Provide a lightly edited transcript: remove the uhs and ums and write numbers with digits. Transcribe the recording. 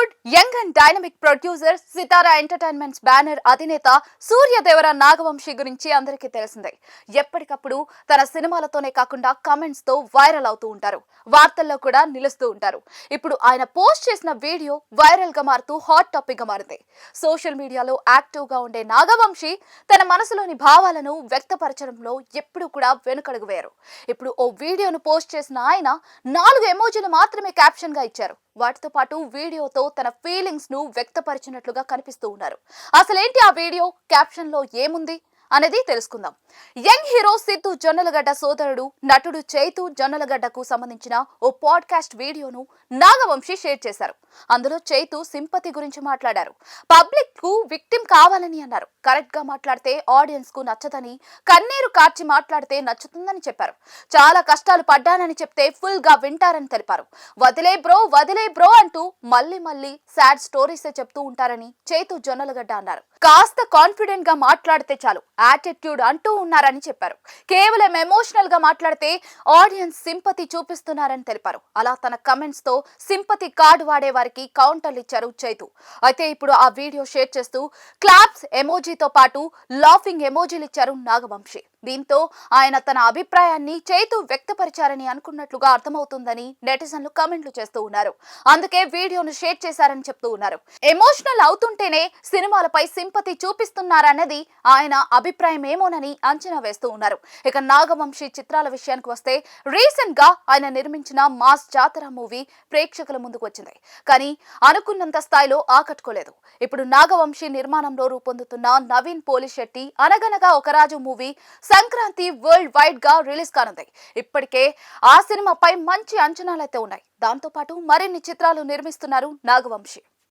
Tollywood young and dynamic producer Sithara entertainments banner అధినేత సూర్యదేవర నాగవంశి గురించి అందరికీ తెలిసిందే. ఎప్పటికప్పుడు తన సినిమాలతోనే కాకుండా కమెంట్స్ తో వైరల్ అవుతూ ఉంటారు, వార్తల్లో కూడా నిలుస్తూ ఉంటారు. ఇప్పుడు ఆయన పోస్ట్ చేసిన వీడియో వైరల్ గా మారుతూ హాట్ టాపిక్ గా మారింది. సోషల్ మీడియాలో యాక్టివ్ గా ఉండే నాగవంశి తన మనసులోని భావాలను వ్యక్తపరచడంలో ఎప్పుడూ కూడా వెనుకడుగు వేయరు. ఇప్పుడు ఓ వీడియోను పోస్ట్ చేసిన ఆయన 4 ఎమోజీలు మాత్రమే క్యాప్షన్ గా ఇచ్చారు. వాటితో పాటు వీడియోతో తన ఫీలింగ్స్ ను వ్యక్తపరిచినట్లుగా కనిపిస్తూ ఉన్నారు. అసలేంటి ఆ వీడియో క్యాప్షన్ లో ఏముంది అనేది తెలుసుకుందాం. యంగ్ హీరో సిద్ధు జొన్నలగడ్డ సోదరుడు నటుడు చైతు జొన్నలగడ్డకు సంబంధించిన ఓ పాడ్కాస్ట్ వీడియోను నాగవంశి షేర్ చేశారు. అందులో చైతు సింపతి గురించి మాట్లాడారు. పబ్లిక్ కు విక్టిమ్ కావాలని అన్నారు. కరెక్ట్ గా మాట్లాడితే ఆడియన్స్ కు నచ్చదని, కన్నీరు కార్చి మాట్లాడితే నచ్చుతుందని చెప్పారు. చాలా కష్టాలు పడ్డానని చెప్తే ఫుల్ గా వింటారని తెలిపారు. వదిలే బ్రో అంటూ మళ్ళీ సాడ్ స్టోరీసే చెప్తూ ఉంటారని చైతు జొన్నలగడ్డ అన్నారు. కాస్త కాన్ఫిడెంట్ గా మాట్లాడితే చాలు, యాటిట్యూడ్ అంటూ ఉన్నారని చెప్పారు. కేవలం ఎమోషనల్ గా మాట్లాడితే ఆడియన్స్ సింపతి చూపిస్తున్నారని తెలిపారు. అలా తన కమెంట్స్ తో సింపతి కార్డు వాడే వారికి కౌంటర్లు ఇచ్చారు చైతు. అయితే ఇప్పుడు ఆ వీడియో షేర్ చేస్తూ క్లాప్స్ ఎమోజీతో పాటు లాఫింగ్ ఎమోజీలు ఇచ్చారు నాగవంశి. దీంతో ఆయన తన అభిప్రాయాన్ని చైతు వ్యక్తపరిచారని అనుకున్నట్లుగా అర్థమవుతుందని నెటిజన్లు కమెంట్లు చేస్తూ ఉన్నారు. అందుకే వీడియోను షేర్ చేశారని చెప్తూ ఉన్నారు. ఎమోషనల్ అవుతుంటేనే సినిమాలపై సింపతి చూపిస్తున్నారన్నది ఆయన అభిప్రాయం ఏమోనని అంచనా వేస్తూ ఉన్నారు. ఇక నాగవంశి చిత్రాల విషయానికి వస్తే రీసెంట్ గా ఆయన నిర్మించిన మాస్ జాతర మూవీ ప్రేక్షకుల ముందుకు వచ్చింది. కానీ అనుకున్నంత స్థాయిలో ఆకట్టుకోలేదు. ఇప్పుడు నాగవంశి నిర్మాణంలో రూపొందుతున్న నవీన్ పోలిశెట్టి అనగనగా ఒక రాజు మూవీ సంక్రాంతి వరల్డ్ వైడ్ గా రిలీజ్ కానుంది. ఇప్పటికే ఆ సినిమాపై మంచి అంచనాలైతే ఉన్నాయి. దాంతో పాటు మరిన్ని చిత్రాలు నిర్మిస్తున్నారు నాగవంశి.